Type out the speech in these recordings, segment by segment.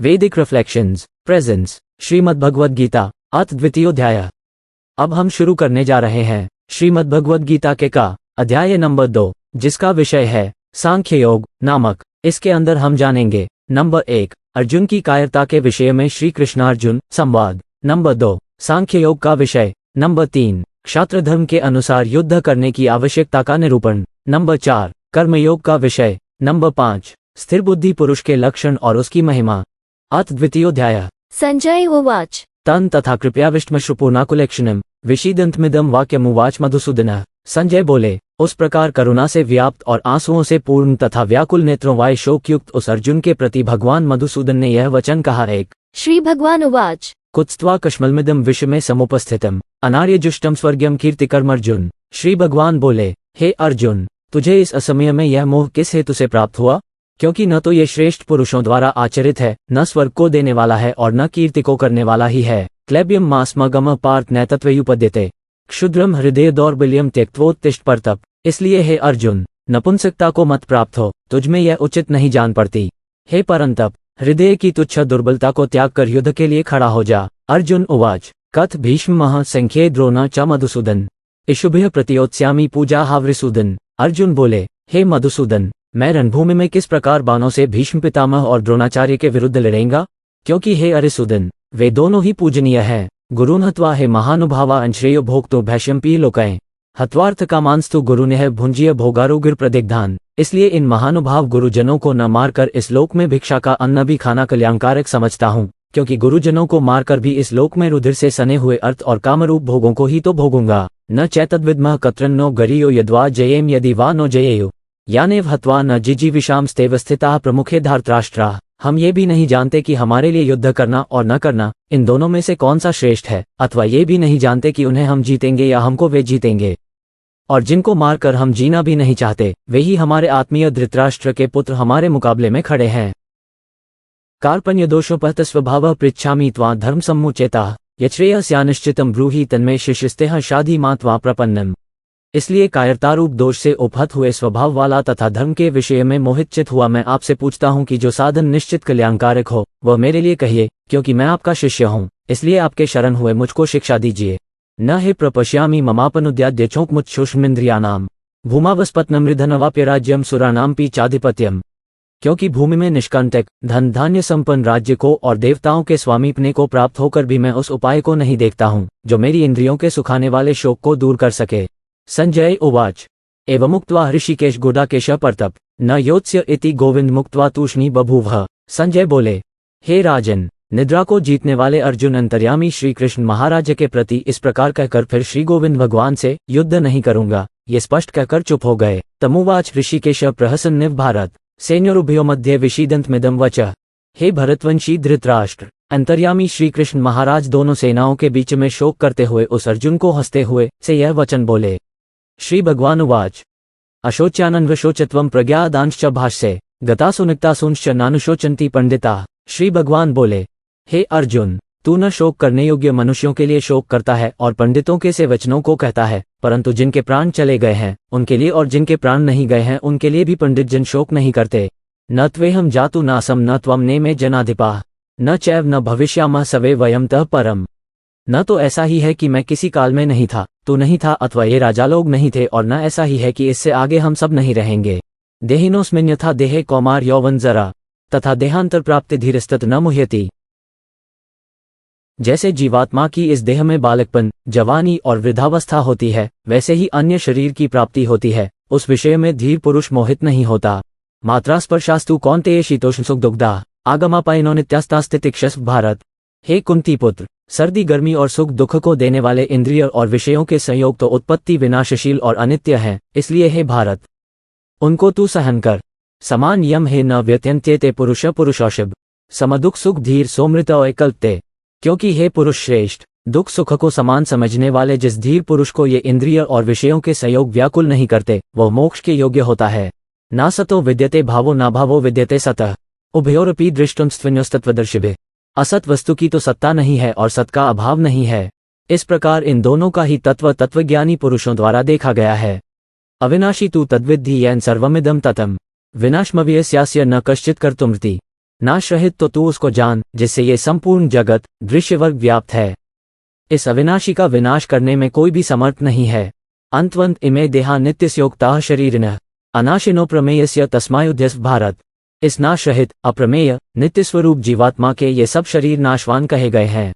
वैदिक reflections presence Shrimad Bhagavad Gita अथ द्वितीयोध्याय। अब हम शुरू करने जा रहे हैं श्रीमद्भगवद गीता के का अध्याय नंबर 2, जिसका विषय है सांख्य योग नामक। इसके अंदर हम जानेंगे नंबर 1 अर्जुन की कायरता के विषय में श्री कृष्णार्जुन संवाद, नंबर 2 सांख्य योग का विषय, नंबर 3 क्षात्र धर्म के अनुसार युद्ध करने की आवश्यकता का निरूपण, नंबर 4 कर्मयोग का विषय, नंबर 5 स्थिर बुद्धि पुरुष के लक्षण और उसकी महिमा। अथ द्वितीयोध्याय। संजय उवाच तन तथा कृपया विष्टमश्रुपूर्णाकुलेक्षणम विषीदंतमिदं वाक्यमुवाच मधुसूदनः। संजय बोले, उस प्रकार करुणा से व्याप्त और आंसुओं से पूर्ण तथा व्याकुल नेत्रों वाले शोकयुक्त उस अर्जुन के प्रति भगवान मधुसूदन ने यह वचन कहा। एक श्री भगवान उवाच कुत्स्त्वा कश्मलमिदं विश्व में समुपस्थितम अनार्यजुष्टम स्वर्गीयम कीर्तिकर्म। अर्जुन, श्री भगवान बोले, हे अर्जुन, तुझे इस असमय में यह मोह किस हेतु से प्राप्त हुआ? क्योंकि न तो ये श्रेष्ठ पुरुषों द्वारा आचरित है, न स्वर्ग को देने वाला है और न कीर्ति को करने वाला ही है। क्लेब्यम मास्मगम पार्थ नैतत्वयुपद्यते क्षुद्रम हृदय दौर्बल्यम त्यक्त्वोत्तिष्ठ परतप। इसलिए हे अर्जुन, नपुंसकता को मत प्राप्त हो, तुझमें यह उचित नहीं जान पड़ती। हे परंतप, हृदय की तुच्छ दुर्बलता को त्याग कर युद्ध के लिए खड़ा हो जा। अर्जुन उवाच कथ भीष्मः संख्ये द्रोण च मधुसूदन इषुभ्य प्रतियोत्स्यामि पूजा हावृसूदन। अर्जुन बोले, हे मधुसूदन, मैं रणभूमि में किस प्रकार बाणों से भीष्म पितामह और द्रोणाचार्य के विरुद्ध लड़ेंगा? क्योंकि हे अरिसूदन, वे दोनों ही पूजनीय हैं। गुरुन हत्वा हे महानुभावा अंश्रेयो भोक्तो भैष्यंपी लोकय हत्वार्थ कामांस्तु गुरुन्यः भुंजीय भोगारुगिर प्रदिग्धान। इसलिए इन महानुभाव गुरुजनों को न मारकर इस लोक में भिक्षा का अन्न भी खाना कल्याणकारक समझता हूँ, क्योंकि गुरुजनों को मारकर भी इस लोक में रुधिर से सने हुए अर्थ और कामरूप भोगों को ही तो भोगूंगा। न चैतद्विद्मः कत्रन्नो गरियो यद्वा जयेम यदि वा नो जयेयु यानेव हत्वा न जिजीविषाम स्तेवस्थिताः प्रमुखे धार्तराष्ट्राः। हम ये भी नहीं जानते कि हमारे लिए युद्ध करना और न करना, इन दोनों में से कौन सा श्रेष्ठ है, अथवा ये भी नहीं जानते कि उन्हें हम जीतेंगे या हमको वे जीतेंगे। और जिनको मारकर हम जीना भी नहीं चाहते, वे ही हमारे आत्मीय धृतराष्ट्र के पुत्र हमारे मुकाबले में खड़े हैं। कार्पण्य दोषोपहत स्वभावः पृच्छामि त्वां धर्म सम्मुचेताः यच्छ्रेयस्यानिश्चितं ब्रूहि तन्मे शिष्यस्तेह शाधि मा त्वां प्रपन्नम्। इसलिए कायरतारूप दोष से उपहत हुए स्वभाव वाला तथा धर्म के विषय में मोहित चित हुआ मैं आपसे पूछता हूँ कि जो साधन निश्चित कल्याणकारक हो वह मेरे लिए कहिए, क्योंकि मैं आपका शिष्य हूँ। इसलिए आपके शरण हुए मुझको शिक्षा दीजिए। न हे प्रपश्यामि ममापनुद्याद्य चोंकमुच्छुष्मिन्द्रियाणाम भूमावस्पत्नमृधनवाप्य राज्यम सुराणाम पी चाधिपत्यम। क्योंकि भूमि में निष्कंटक धन धान्य संपन्न राज्य को और देवताओं के स्वामीपने को प्राप्त होकर भी मैं उस उपाय को नहीं देखता हूँ जो मेरी इंद्रियों के सुखाने वाले शोक को दूर कर सके। संजय उवाच एवमुक्त्वा ऋषिकेश गुडाकेश परतप न योत्स्य इति गोविंद मुक्त्वा तूष्णी बभूवः। संजय बोले, हे राजन, निद्रा को जीतने वाले अर्जुन अंतर्यामी श्री कृष्ण महाराज के प्रति इस प्रकार कहकर फिर श्री गोविंद भगवान से युद्ध नहीं करूंगा ये स्पष्ट कहकर चुप हो गए। तमुवाच ऋषिकेश प्रहसन्निव भारत सैन्योरुभयो मध्ये विषीदंतमिदं वचः। हे भरतवंशी धृतराष्ट्र, अंतर्यामी श्री कृष्ण महाराज दोनों सेनाओं के बीच में शोक करते हुए उस अर्जुन को हंसते हुए से यह वचन बोले। श्री भगवान उवाच अशोच्यानन्वशोचत्वं प्रज्ञादांश्च भाष्ये गतासुनिक्तासूंश्च नानुशोचन्ति पंडिताः। श्री भगवान बोले, हे अर्जुन, तू न शोक करने योग्य मनुष्यों के लिए शोक करता है और पंडितों के से वचनों को कहता है, परंतु जिनके प्राण चले गए हैं उनके लिए और जिनके प्राण नहीं गए हैं उनके लिए भी पंडित जन शोक नहीं करते। न त्वेहम जातु नासम न त्वम ने में जनाधिपाः न चैव न भविष्यामः सवे वयम तः परम। न तो ऐसा ही है कि मैं किसी काल में नहीं था, तू नहीं था, अथवा ये राजा लोग नहीं थे, और न ऐसा ही है कि इससे आगे हम सब नहीं रहेंगे। देहिनोस्मिन् यथा देहे कौमार यौवन जरा तथा देहांतर प्राप्ति धीरस्तत न मुह्यति। जैसे जीवात्मा की इस देह में बालकपन, जवानी और वृद्धावस्था होती है, वैसे ही अन्य शरीर की प्राप्ति होती है, उस विषय में धीर पुरुष मोहित नहीं होता। मात्रा स्पर्शास्तु कौन्तेय शीतोष्ण सुख दुग्धा आगमापायनो नित्यास्तास्तितिक्षस्व। भारत, हे कुंती पुत्र, सर्दी गर्मी और सुख दुख को देने वाले इंद्रिय और विषयों के संयोग तो उत्पत्ति विनाशशील और अनित्य हैं, इसलिए हे भारत, उनको तू सहन कर। समान यम हे न व्यत्यन्त्येते पुरुष पुरुषौषभ समदुख सुख धीर सोमृत एकल्पते। क्योंकि हे पुरुष श्रेष्ठ, दुख सुख को समान समझने वाले जिस धीर पुरुष को ये इंद्रिय और विषयों के संयोग व्याकुल नहीं करते, वह मोक्ष के योग्य होता है। ना सतो विद्यते भावो ना भावो विद्यते सतः उभयोरपि दृष्टुम स्त्विन्यस्तत्वदर्शिभिः। असत वस्तु की तो सत्ता नहीं है और सत का अभाव नहीं है। इस प्रकार इन दोनों का ही तत्व तत्वज्ञानी पुरुषों द्वारा देखा गया है। अविनाशी तू तद्विद्धि येन सर्वमिदं ततम् विनाशमव्ययस्यास्य न कश्चित् कर्तुमर्ति। नाश रहित तो तू उसको जान जिससे ये संपूर्ण जगत दृश्यवर्ग व्याप्त है। इस अविनाशी का विनाश करने में कोई भी समर्थ नहीं है। अंतवंत इमे देहा नित्यस्योक्ताः शरीरिणः अनाशिनो प्रमेयस्य तस्मायुध्यस्व भारत। इस नाश रहित अप्रमेय नित्य स्वरूप जीवात्मा के ये सब शरीर नाशवान कहे गए हैं।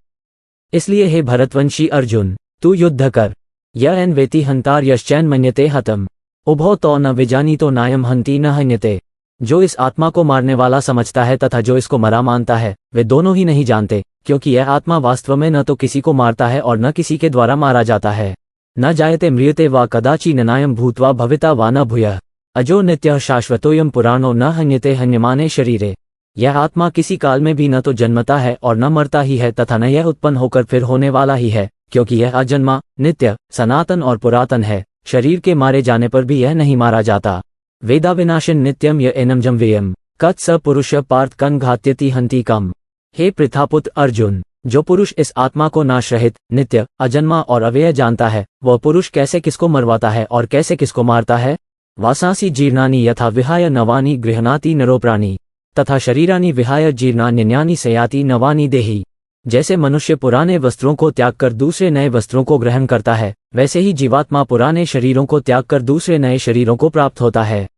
इसलिए हे भरतवंशी अर्जुन, तू युद्ध कर। यह एन वेति हंतार यश्चैन मन्यते हतम उभौ तो न विजानीतो नायम हंति न हन्यते। जो इस आत्मा को मारने वाला समझता है तथा जो इसको मरा मानता है, वे दोनों ही नहीं जानते, क्योंकि यह आत्मा वास्तव में न तो किसी को मारता है और न किसी के द्वारा मारा जाता है। न जायते म्रियते वा कदाचि ननायम भूत्वा भविता वा न भूयः अजो नित्यः शाश्वतोयम पुराणो न हन्यते हन्यमाने शरीरे। यह आत्मा किसी काल में भी न तो जन्मता है और न मरता ही है तथा न यह उत्पन्न होकर फिर होने वाला ही है, क्योंकि यह अजन्मा, नित्य, सनातन और पुरातन है। शरीर के मारे जाने पर भी यह नहीं मारा जाता। वेदा विनाशन नित्यम य एनम जम्वेयम कत स पुरुष पार्थ कन घात्यति हंति कम। हे पृथापुत्र अर्जुन, जो पुरुष इस आत्मा को नाश रहित, नित्य, अजन्मा और अव्यय जानता है, वह पुरुष कैसे किसको मरवाता है और कैसे किसको मारता है। वासांसि जीर्णानि यथा विहाय नवानि गृह्णाति नरोप्राणि तथा शरीरानि विहाय जीर्णान्यन्यानि सयाति नवानि देहि। जैसे मनुष्य पुराने वस्त्रों को त्याग कर दूसरे नए वस्त्रों को ग्रहण करता है, वैसे ही जीवात्मा पुराने शरीरों को त्याग कर दूसरे नए शरीरों को प्राप्त होता है।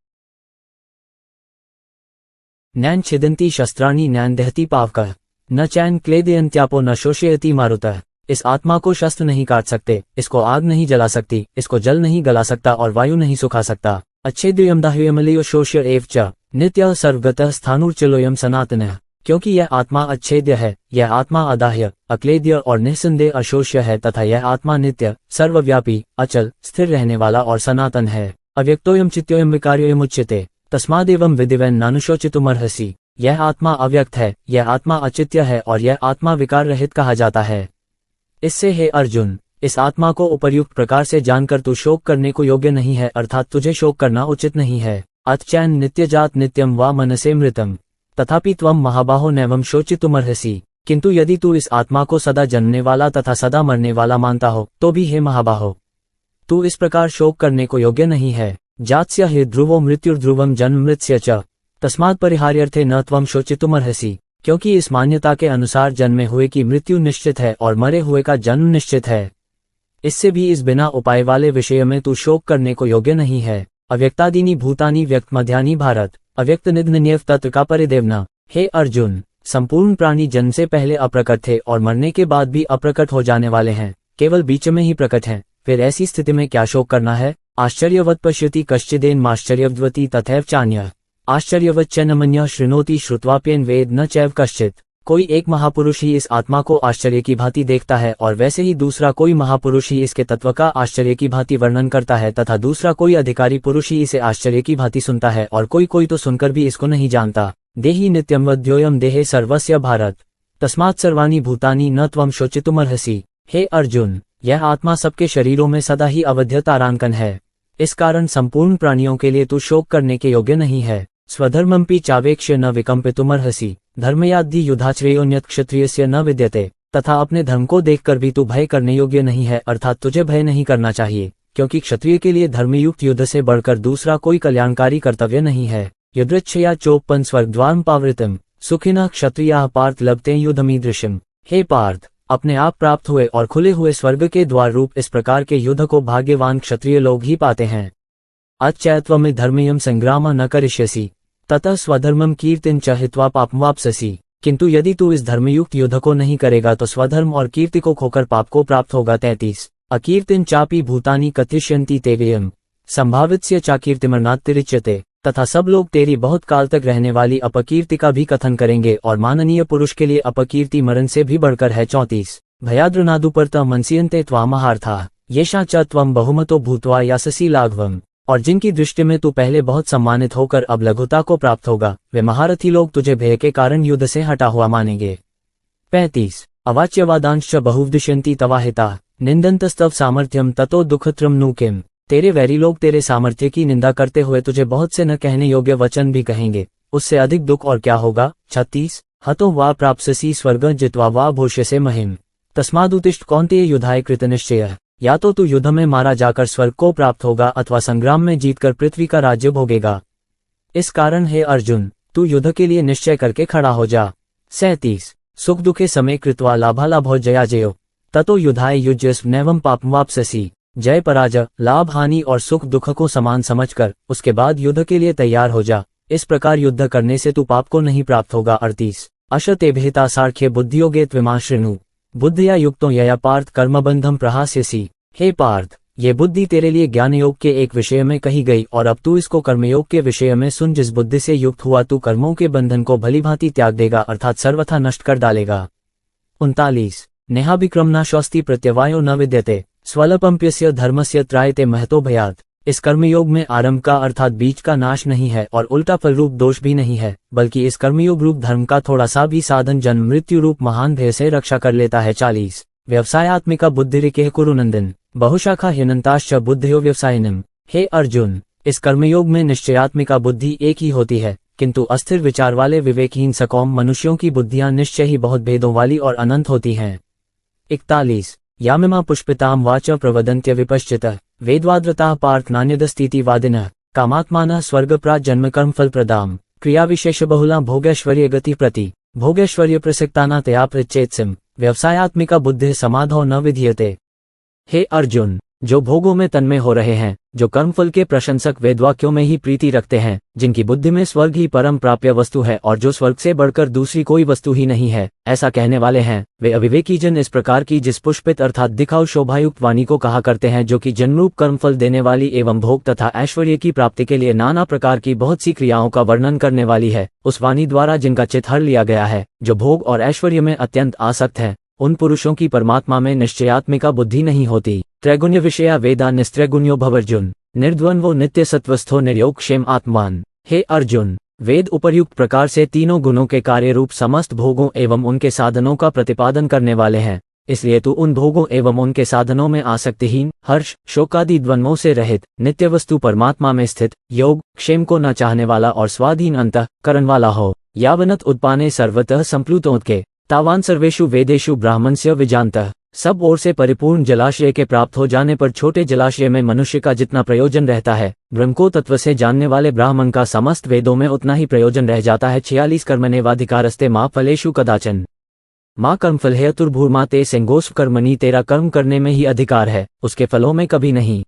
नैन छिदन्ति शस्त्राणि नैन दहति पावकः न चैन क्लेदयन्त्यापो न शोषयति मारुतः। इस आत्मा को शस्त्र नहीं काट सकते, इसको आग नहीं जला सकती, इसको जल नहीं गला सकता और वायु नहीं सुखा सकता। अच्छेद्यम दाह्यमलयो शोष्य एव च नित्यः सर्वगतः स्थाणुर्चलोयम सनातनः। क्योंकि यह आत्मा अच्छेद्य है, यह आत्मा अदाह्य, अक्लेद्य और निःसंदेह अशोष्य है तथा यह आत्मा नित्य, सर्वव्यापी, अचल, स्थिर रहने वाला और सनातन है। अव्यक्तोयम चित्योयम विकार्योयम उच्यते तस्मादेवं विधिवन् नानुशोचितुमर्हसि। यह आत्मा अव्यक्त है, यह आत्मा अचित्य है और यह आत्मा विकार रहित कहा जाता है। इससे हे अर्जुन, इस आत्मा को उपर्युक्त प्रकार से जानकर तू शोक करने को योग्य नहीं है, अर्थात तुझे शोक करना उचित नहीं है। अतचैन नित्यजात नित्यम वा मनसे मृतम तथापि त्वम महाबाहो नैवं शोचितुमर्हसि। किंतु यदि तू इस आत्मा को सदा जन्मने वाला तथा सदा मरने वाला मानता हो, तो भी हे महाबाहो, तू इस प्रकार शोक करने को योग्य नहीं है। जात्स्य हि ध्रुवो मृत्युर्ध्रुवम जन्म मृत्स्य च तस्मात् परिहार्यर्थे न त्वं शोचितुमर्हसि। क्योंकि इस मान्यता के अनुसार जन्मे हुए की मृत्यु निश्चित है और मरे हुए का जन्म निश्चित है। इससे भी इस बिना उपाय वाले विषय में तू शोक करने को योग्य नहीं है। अव्यक्तादीनि भूतानि व्यक्त मध्यानि भारत अव्यक्त निधन्यव तत्व का परिदेवना। हे अर्जुन, संपूर्ण प्राणी जन्म से पहले अप्रकट थे और मरने के बाद भी अप्रकट हो जाने वाले हैं, केवल बीच में ही प्रकट हैं। फिर ऐसी स्थिति में क्या शोक करना है। आश्चर्यवत् पश्यति कश्चिदेन आश्चर्यवद्वती तथैव चान्यः आश्चर्यवच्च न मन्यः शृणोति श्रुत्वाप्येन वेद न चैव कश्चित्। कोई एक महापुरुष ही इस आत्मा को आश्चर्य की भांति देखता है और वैसे ही दूसरा कोई महापुरुष ही इसके तत्व का आश्चर्य की भांति वर्णन करता है तथा दूसरा कोई अधिकारी पुरुष ही इसे आश्चर्य की भांति सुनता है और कोई तो सुनकर भी इसको नहीं जानता। देहि नित्यं वद्योऽयं देहे सर्वस्य भारत तस्मात् सर्वाणि भूतानि न त्वं शोचितुमर्हसि। हे अर्जुन, यह आत्मा सबके शरीरों में सदा ही अवध्य तारांकन है। इस कारण संपूर्ण प्राणियों के लिए तू शोक करने के योग्य नहीं है। स्वधर्मंपि चावेक्ष्य न विकंपितुमर्हसि धर्मयाद्धि युधाश्रेयोन्यत क्षत्रियस्य न विद्यते। तथा अपने धर्म को देखकर भी तू भय करने योग्य नहीं है, अर्थात तुझे भय नहीं करना चाहिए, क्योंकि क्षत्रिय के लिए धर्मयुक्त युद्ध से बढ़कर दूसरा कोई कल्याणकारी कर्तव्य नहीं है। युद्धच्छया चोपन स्वर्गद्वारम पावृतम सुखिनः क्षत्रियाः पार्थ लभते युद्धमीदृशम। हे पार्थ, अपने आप प्राप्त हुए और खुले हुए स्वर्ग के द्वार रूप इस प्रकार के युद्ध को भाग्यवान क्षत्रिय लोग ही पाते हैं। अच्चैत्वमे धर्मयम संग्राम न करिष्यसि ततः स्वधर्मम कीर्तिं च हित्वा पापमवाप्स्यसि। किंतु यदि तू इस धर्मयुक्त युद्ध को नहीं करेगा तो स्वधर्म और कीर्ति को खोकर पाप को प्राप्त होगा। 33 अकीर्तिं चापि भूतानि कथिष्यन्ति ते व्ययम् संभावितस्य चाकीर्तिमरणात्तिरिच्यते। तथा सब लोग तेरी बहुत काल तक रहने वाली अपकीर्ति का भी कथन करेंगे और माननीय पुरुष के लिए अपकीर्ति मरण से भी बढ़कर है। 34 भयाद्रनादुपर्ता मनसीयन्ते त्वामहार्थाः येषां च त्वं बहुमतो भूत्वा याससि लाघवम्। और जिनकी दृष्टि में तू पहले बहुत सम्मानित होकर अब लघुता को प्राप्त होगा, वे महारथी लोग तुझे भय के कारण युद्ध से हटा हुआ मानेंगे। 35 अवाच्यवादांश्च बहुवदिष्यन्ति तवाहिताः निन्दन्तस्तव सामर्थ्यम ततो दुःखत्रम नु किम्। तेरे वैरी लोग तेरे सामर्थ्य की निंदा करते हुए तुझे बहुत से न कहने योग्य वचन भी कहेंगे, उससे अधिक दुख और क्या होगा। 36 हतो वा प्राप्स्यसि स्वर्गं जित्वा वा भोष्यसे महिम् तस्मादुत्तिष्ठ कौन्तेय युद्धाय कृतनिश्चयः। या तो तू युद्ध में मारा जाकर स्वर्ग को प्राप्त होगा अथवा संग्राम में जीतकर पृथ्वी का राज्य भोगेगा। इस कारण हे अर्जुन, तू युद्ध के लिए निश्चय करके खड़ा हो जा। 37 सुख दुखे समय कृत्वा लाभालाभो जयाजयो ततो युद्धाय युज्यस्व नैवं पापमवाप्स्यसि। जय पराजय, लाभ हानि और सुख दुख को समान समझकर उसके बाद युद्ध के लिए तैयार हो जा। इस प्रकार युद्ध करने से तू पाप को नहीं प्राप्त होगा। 38 अशते भेता सार्ख्य बुद्धियोगे त्विमाश्रृणु बुद्धिया युक्तो यया पार्थ कर्मबंधम प्रहास्यसि। हे पार्थ, ये बुद्धि तेरे लिए ज्ञान योग के एक विषय में कही गई और अब तू इसको कर्मयोग के विषय में सुन। जिस बुद्धि से युक्त हुआ तू कर्मों के बंधन को भलीभांति त्याग देगा अर्थात सर्वथा नष्ट कर डालेगा। 39 नेहाभिक्रमना स्वस्ति प्रत्यवायो न विद्यते स्वल्पम्प्यस्य धर्मस्य त्रायते महतो भयात्। इस कर्मयोग में आरंभ का अर्थात बीज का नाश नहीं है और उल्टा फल रूप दोष भी नहीं है, बल्कि इस कर्मयोग रूप धर्म का थोड़ा सा भी साधन जन्म मृत्यु रूप महान भय से रक्षा कर लेता है। 40 व्यवसायात्मिका बुद्धिरिकेह कुरुनंदन बहुशाखा ह्यनन्ताश्च बुद्धियो व्यवसायिनम्। हे अर्जुन, इस कर्मयोग में निश्चयात्मिका बुद्धि एक ही होती है, किंतु अस्थिर विचार वाले विवेकहीन सकौम मनुष्यों की बुद्धियां निश्चय ही बहुत भेदों वाली और अनंत होती हैं। 41 यामिमा पुष्पितां वाच प्रवदन्त्य विपश्चितः वेद्वाद्रताः पार्थ नान्यदस्तीति वादिनः कामात्मानः स्वर्गप्राप्त जन्म कर्म फल प्रदाम क्रिया विशेष बहुला भोगैश्वर्य गति प्रति भोगैश्वर्य प्रसक्ताना तया प्रचेत्सिम व्यवसायात्मिका बुद्धि समाधो न विधीयते। हे अर्जुन, जो भोगों में तन्मय हो रहे हैं, जो कर्मफल के प्रशंसक वेदवाक्यों में ही प्रीति रखते हैं, जिनकी बुद्धि में स्वर्ग ही परम प्राप्य वस्तु है और जो स्वर्ग से बढ़कर दूसरी कोई वस्तु ही नहीं है, ऐसा कहने वाले हैं, वे अविवेकी जन इस प्रकार की जिस पुष्पित अर्थात दिखाऊ शोभायुक्त वाणी को कहा करते हैं, जो कि जन्मरूप कर्मफल देने वाली एवं भोग तथा ऐश्वर्य की प्राप्ति के लिए नाना प्रकार की बहुत सी क्रियाओं का वर्णन करने वाली है, उस वाणी द्वारा जिनका चित्त हर लिया गया है, जो भोग और ऐश्वर्य में अत्यंत आसक्त है, उन पुरुषों की परमात्मा में निश्चयात्मिका बुद्धि नहीं होती। त्रैगुण्य विषया वेदा निस्त्रैगुण्यो भवर्जुन निर्द्वंद्वो नित्य सत्वस्थो निर्योग क्षेम आत्मान। हे अर्जुन, वेद उपर्युक्त प्रकार से तीनों गुणों के कार्य रूप समस्त भोगों एवं उनके साधनों का प्रतिपादन करने वाले हैं, इसलिए तू उन भोगों एवं उनके साधनों में आसक्तिहीन, हर्ष शोकादि द्वंद्वों से रहित, नित्य वस्तु परमात्मा में स्थित, योग क्षेम को न चाहने वाला और स्वाधीन अंतःकरण वाला हो। यावनत उत्पाने सर्वतः संप्लुतोत्के तावान सर्वेषु वेदेषु ब्राह्मणस्य विजानतः। सब ओर से परिपूर्ण जलाशय के प्राप्त हो जाने पर छोटे जलाशय में मनुष्य का जितना प्रयोजन रहता है, ब्रह्म को तत्व से जानने वाले ब्राह्मण का समस्त वेदों में उतना ही प्रयोजन रह जाता है। 46 कर्मण्येवाधिकारस्ते मा फलेषु कदाचन माँ कर्मफल है तुर्भूर्मा ते सेंगोस्व कर्मणि। तेरा कर्म करने में ही अधिकार है, उसके फलों में कभी नहीं।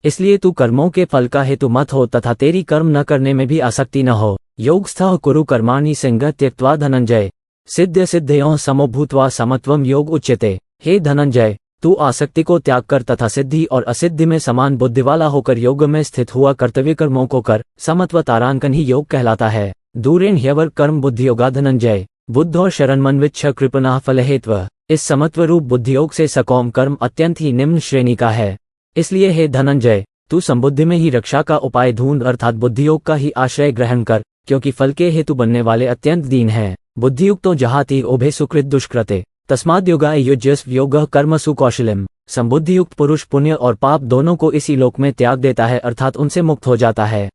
इसलिए तू कर्मों के फल का हेतु मत हो तथा तेरी कर्म न करने में भी आसक्ति न हो। योगस्थः कुरु कर्माणि संगः त्यक्त्वा धनंजय सिद्ध सिद्धयोः समो भूत्वा समत्वम योग उच्यते। हे धनंजय, तू आसक्ति को त्याग कर तथा सिद्धि और असिद्धि में समान बुद्धि वाला होकर योग में स्थित हुआ कर्तव्य कर्मों को कर। समत्व तारांकन ही योग कहलाता है। दूरेण ह्यवर कर्म बुद्धि योगा धनंजय बुद्धो शरणमन्विच्छ कृपणः फलहेत्वः। इस समत्व रूप बुद्धियोग से सकौम कर्म अत्यंत ही निम्न श्रेणी का है। इसलिए हे धनंजय, तू संबुद्धि में ही रक्षा का उपाय ढूंढ अर्थात बुद्धियोग का ही आश्रय ग्रहण कर, क्योंकि फल के हेतु बनने वाले अत्यंत दीन हैं। बुद्धियुक्तो जहाति उभे सुकृत दुष्कृते तस्माद् योगाय युज्यस्व योगः कर्मसु कौशलम्। संबुद्धियुक्त पुरुष पुण्य और पाप दोनों को इसी लोक में त्याग देता है अर्थात उनसे मुक्त हो जाता है।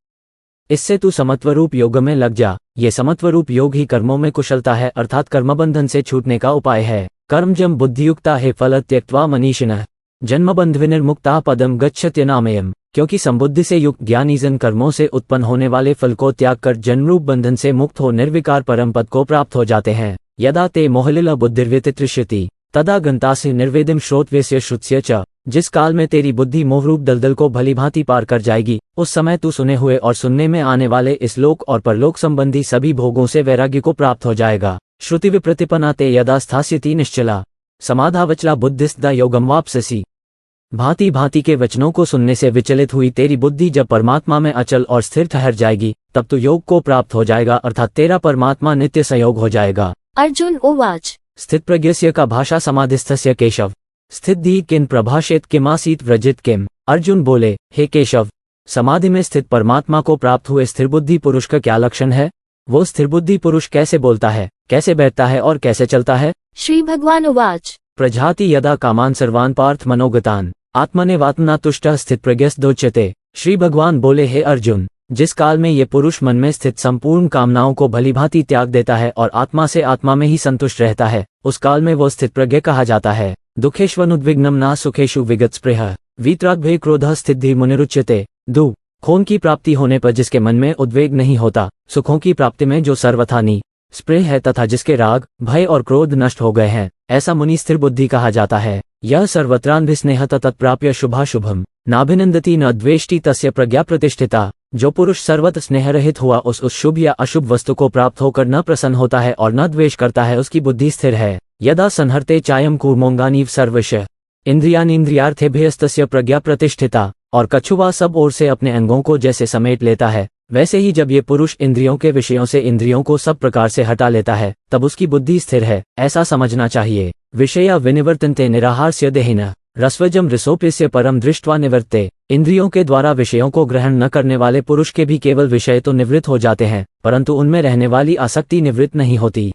इससे तू समत्वरूप योग में लग जा। ये समत्वरूप योग ही कर्मों में कुशलता है अर्थात कर्मबंधन से छूटने का उपाय है। कर्मजम बुद्धियुक्ता हे फल त्यक्त्वा मनीषिणः जन्मबंधविनिर्मुक्ता पदम गच्छत्यनामयम्। क्योंकि संबुद्धि से युक्त ज्ञानी जन कर्मों से उत्पन्न होने वाले फल को त्याग कर जन्मरूप बंधन से मुक्त हो निर्विकार परम पद को प्राप्त हो जाते हैं। यदा ते मोहलिला बुद्धिर्व्यतितृष्यति तदा गंतासि निर्वेदिम श्रोतव्यस्य श्रुत्स्य च। जिस काल में तेरी बुद्धि मोहरूप दलदल को भलीभांति पार कर जाएगी, उस समय तू सुने हुए और सुनने में आने वाले इस लोक और परलोक संबंधी सभी भोगों से वैराग्य को प्राप्त हो जाएगा। श्रुति विप्रतिपन्ना ते यदा स्थास्यति निश्चला समाधावचला बुद्धिस्तदा योगम वाप्स्यसि। भांति भांति के वचनों को सुनने से विचलित हुई तेरी बुद्धि जब परमात्मा में अचल और स्थिर ठहर जाएगी, तब तू योग को प्राप्त हो जाएगा अर्थात तेरा परमात्मा नित्य संयोग हो जाएगा। अर्जुन उवाच स्थित प्रज्ञस्य का भाषा समाधिस्थस्य केशव स्थिति किन प्रभाषेत किमासीत व्रजित किम। अर्जुन बोले, हे केशव, समाधि में स्थित परमात्मा को प्राप्त हुए स्थिर बुद्धि पुरुष का क्या लक्षण है? वो स्थिर बुद्धि पुरुष कैसे बोलता है, कैसे बैठता है और कैसे चलता है? श्री भगवान उवाच प्रजाति यदा कामान सर्वान पार्थ मनोगतान आत्मनेवात्मना तुष्टः स्थित प्रज्ञस्तदोच्यते। श्री भगवान बोले, हे अर्जुन, जिस काल में ये पुरुष मन में स्थित संपूर्ण कामनाओं को भलीभांति त्याग देता है और आत्मा से आत्मा में ही संतुष्ट रहता है, उस काल में वो स्थित प्रज्ञ कहा जाता है। दुखेष्वनुद्विग्नम न सुखेषु विगतस्पृहः वीतरागभय क्रोधः स्थितिर्मुनिरुच्यते। खून की प्राप्ति होने पर जिसके मन में उद्वेग नहीं होता, सुखों की प्राप्ति में जो सर्वथा स्प्रेह है तथा जिसके राग, भय और क्रोध नष्ट हो गए हैं, ऐसा मुनि स्थिर बुद्धि कहा जाता है। यह सर्वत्रान्भिस्नेह तत्प्राप्य शुभाशुभम नाभिनंदति न द्वेष्टि तस्य प्रज्ञा प्रतिष्ठिता। जो पुरुष सर्वत स्नेह रहित हुआ उस शुभ या अशुभ वस्तु को प्राप्त होकर न प्रसन्न होता है और न द्वेष करता है, उसकी बुद्धि स्थिर है। यदा संहर्ते चायम कूर्मोंगानीव सर्वश इंद्रियानीन्द्रियार्थेभ्यस्तस्य प्रज्ञा प्रतिष्ठिता। और कछुआ सब ओर से अपने अंगों को जैसे समेट लेता है, वैसे ही जब ये पुरुष इंद्रियों के विषयों से इंद्रियों को सब प्रकार से हटा लेता है, तब उसकी बुद्धि स्थिर है, ऐसा समझना चाहिए। विषया विनिवर्तन्ते निराहारस्य देहिनः रस्वजम रसोप्यस्य परम दृष्ट्वा निवर्ते। इंद्रियों के द्वारा विषयों को ग्रहण न करने वाले पुरुष के भी केवल विषय तो निवृत्त हो जाते हैं, परंतु उनमें रहने वाली आसक्ति निवृत्त नहीं होती।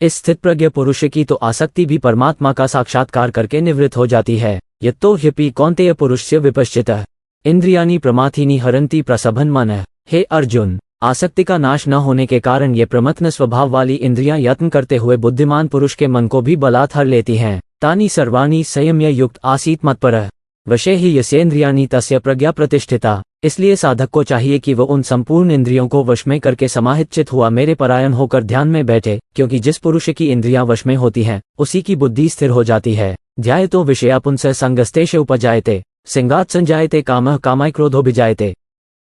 इस स्थित प्रज्ञ पुरुष की तो आसक्ति भी परमात्मा का साक्षात्कार करके निवृत्त हो जाती है। यत्तो ह्यपि कौन्तेय पुरुषस्य विपश्चितः इंद्रियाणि प्रमाथीनि हरन्ति प्रसभन मनः। हे अर्जुन, आसक्ति का नाश न होने के कारण ये प्रमथन स्वभाव वाली इंद्रियां यत्न करते हुए बुद्धिमान पुरुष के मन को भी बलात् हर लेती हैं। तानि सर्वाणि संयम्य युक्त आसीत मत्परः वशे ही यस्येन्द्रियाणि तस्य प्रज्ञा प्रतिष्ठिता। इसलिए साधक को चाहिए कि वो उन संपूर्ण इंद्रियों को वश में करके समाहित चित हुआ मेरे परायण होकर ध्यान में बैठे, क्योंकि जिस पुरुष की इंद्रियां वश में होती हैं, उसी की बुद्धि स्थिर हो जाती है। ध्यायतो विषया पुंसः संगस्तेषु उपजायते सिंगात् संजायते कामः कामाय क्रोधोऽभिजायते।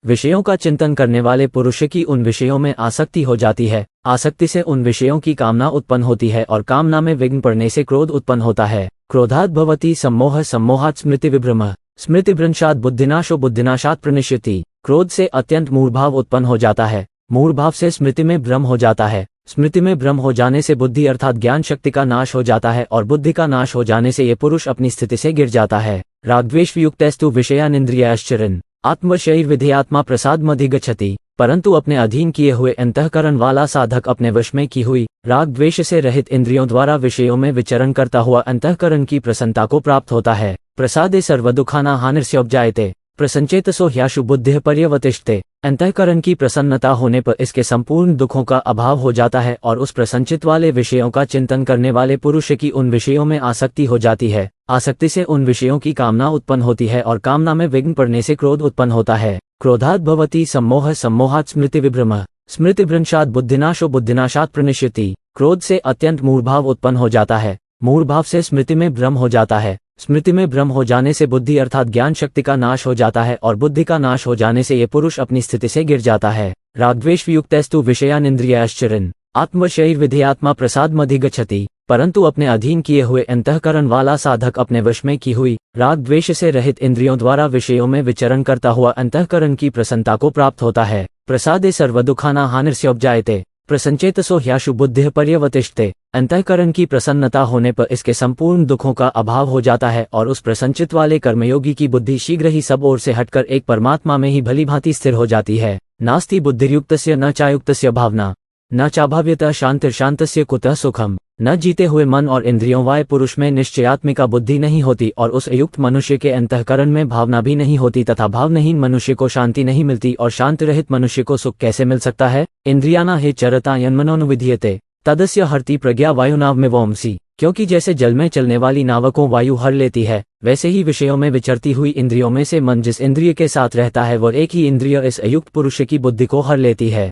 विषयों का चिंतन करने वाले पुरुष की उन विषयों में आसक्ति हो जाती है, आसक्ति से उन विषयों की कामना उत्पन्न होती है और कामना में विघ्न पड़ने से क्रोध उत्पन्न होता है। क्रोधात् भवति सम्मोहः सम्मोहात् स्मृति विभ्रमः स्मृतिभ्रंशात् बुद्धिनाशो बुद्धिनाशात् प्रणश्यति। क्रोध से अत्यंत मूढ़भाव उत्पन्न हो जाता है, मूढ़भाव से स्मृति में भ्रम हो जाता है, स्मृति में भ्रम हो जाने से बुद्धि अर्थात ज्ञान शक्ति का नाश हो जाता है और बुद्धि का नाश हो जाने से ये पुरुष अपनी स्थिति से गिर जाता है। रागद्वेषयुक्तस्तु विषयानिन्द्रियाश्चरन् आत्मवशैर्विधेयात्मा प्रसादमधिगच्छति। परंतु अपने अधीन किए हुए अंतःकरण वाला साधक अपने वश में की हुई राग द्वेष से रहित इंद्रियों द्वारा विषयों में विचरण करता हुआ अंतःकरण की प्रसन्नता को प्राप्त होता है। प्रसादे सर्वदुखाना हानिर्स्योपजायते प्रसंचेतसो ह्याशु बुद्धिः पर्यवतिष्ठते। अंतःकरण की प्रसन्नता होने पर इसके संपूर्ण दुखों का अभाव हो जाता है और उस प्रसंचित वाले विषयों का चिंतन करने वाले पुरुष की उन विषयों में आसक्ति हो जाती है। आसक्ति से उन विषयों की कामना उत्पन्न होती है और कामना में विघ्न पड़ने से क्रोध उत्पन्न होता है। क्रोधात् भवति सम्मोहः सम्मोहात् स्मृति विभ्रमः स्मृतिभ्रंशात् बुद्धिनाशो बुद्धिनाशात् प्रणश्यति। क्रोध से अत्यंत मूढ़भाव उत्पन्न हो जाता है, मूढ़भाव से स्मृति में भ्रम हो जाता है, स्मृति में भ्रम हो जाने से बुद्धि अर्थात ज्ञान शक्ति का नाश हो जाता है और बुद्धि का नाश हो जाने से ये पुरुष अपनी स्थिति से गिर जाता है। रागद्वेषयुक्तस्तु विषयानिन्द्रियाश्चरन् आत्मवशैर्विधेयात्मा प्रसादमधिगच्छति। परंतु अपने अधीन किए हुए अंतःकरण वाला साधक अपने वश में की हुई राग द्वेष से रहित इंद्रियों द्वारा विषयों में विचरण करता हुआ अंतःकरण की प्रसन्नता को प्राप्त होता है। प्रसादे सर्वदुखाना हानिर्स्योपजायते प्रसंचेतसो ह्याशु बुद्धिः पर्यवतिष्ठते। अंतःकरण की प्रसन्नता होने पर इसके संपूर्ण दुखों का अभाव हो जाता है और उस प्रसंचित वाले कर्मयोगी की बुद्धि शीघ्र ही सब ओर से हटकर एक परमात्मा में ही भलीभांति स्थिर हो जाती है। नास्ति बुद्धिर्युक्तस्य न चायुक्तस्य भावना न चाभाव्यतः शांतिर्शांतस्य कुतः सुखम। न जीते हुए मन और इंद्रियों वाले पुरुष में निश्चयात्मिका बुद्धि नहीं होती और उस अयुक्त मनुष्य के अंतःकरण में भावना भी नहीं होती तथा भावनहीन मनुष्य को शांति नहीं मिलती और शांति रहित मनुष्य को सुख कैसे मिल सकता है। इंद्रियाना हे चरता यन्मनोनुविधीयते तदस्य हरति प्रज्ञा वायुनावमिवंसी। क्योंकि जैसे जल में चलने वाली नाव को वायु हर लेती है, वैसे ही विषयों में विचरती हुई इंद्रियों में से मन जिस इंद्रिय के साथ रहता है वह एक ही इंद्रिय इस अयुक्त पुरुष की बुद्धि को हर लेती है।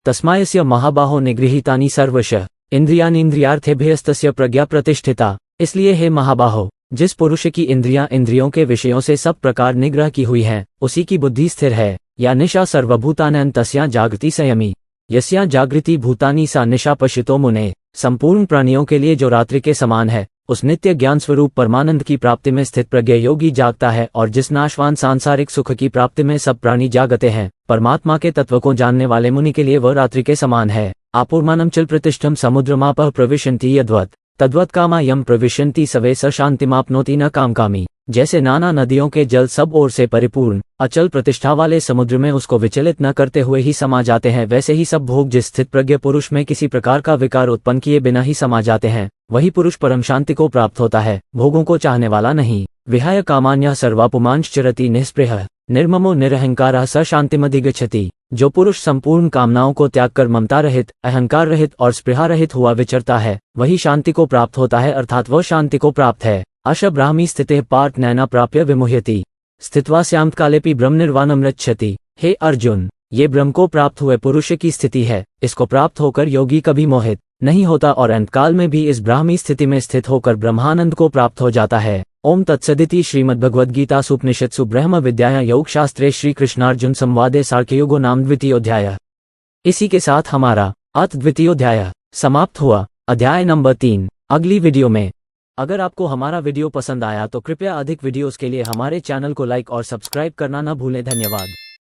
तस्मायस्य महाबाहो निगृहीतानि सर्वशः इंद्रियानीन्द्रियार्थेभ्यस्तस्य प्रज्ञा प्रतिष्ठिता। इसलिए हे महाबाहो, जिस पुरुष की इंद्रियां इंद्रियों के विषयों से सब प्रकार निग्रह की हुई हैं, उसी की बुद्धि स्थिर है। या निशा सर्वभूतानां तस्या जागृति संयमी यस्या जागृति भूतानि सा निशा पश्यतो मुने। संपूर्ण प्राणियों के लिए जो रात्रि के समान है, उस नित्य ज्ञान स्वरूप परमानंद की प्राप्ति में स्थित प्रज्ञ योगी जागता है और जिस नाशवान सांसारिक सुख की प्राप्ति में सब प्राणी जागते हैं, परमात्मा के तत्व को जानने वाले मुनि के लिए वह रात्रि के समान है। आपूर्मानम चल प्रतिष्ठम समुद्रमापः प्रविशन्ति यद्वत् तद्वत् कामा यम प्रविशन्ति सवे स शांतिमाप्नोति न कामकामी। जैसे नाना नदियों के जल सब ओर से परिपूर्ण अचल प्रतिष्ठा वाले समुद्र में उसको विचलित न करते हुए ही समा जाते हैं, वैसे ही सब भोग जिस स्थित प्रज्ञ पुरुष में किसी प्रकार का विकार उत्पन्न किए बिना ही समा जाते हैं, वही पुरुष परम शांति को प्राप्त होता है, भोगों को चाहने वाला नहीं। विहाय कामान्यः सर्वापुमांश्चरति निःस्पृहः निर्ममो निरहंकारः स शांतिमधिगच्छति। जो पुरुष संपूर्ण कामनाओं को त्याग कर ममता रहित, अहंकार रहित और स्पृहा रहित हुआ विचरता है, वही शांति को प्राप्त होता है, अर्थात वह शांति को प्राप्त है। अश ब्राह्मी स्थिते पार्थ नैना प्राप्य विमुह्यति स्थित्वा स्याम्कालेपि ब्रह्म निर्वाणम रक्षति। हे अर्जुन, ये ब्रह्म को प्राप्त हुए पुरुष की स्थिति है। इसको प्राप्त होकर योगी कभी मोहित नहीं होता और अंतकाल में भी इस ब्राह्मी स्थिति में स्थित होकर ब्रह्मानंद को प्राप्त हो जाता है। ओम तत्सदिति श्रीमद्भगवद्गीतासु उपनिषत्सु ब्रह्म विद्यायां योगशास्त्रे श्री कृष्णार्जुन संवादे सार्कयुगो नाम द्वितीयोध्याय। इसी के साथ हमारा अथ द्वितीयोध्याय समाप्त हुआ। अध्याय नंबर 3 अगली वीडियो में। अगर आपको हमारा वीडियो पसंद आया तो कृपया अधिक वीडियोस के लिए हमारे चैनल को लाइक और सब्सक्राइब करना न भूलें। धन्यवाद।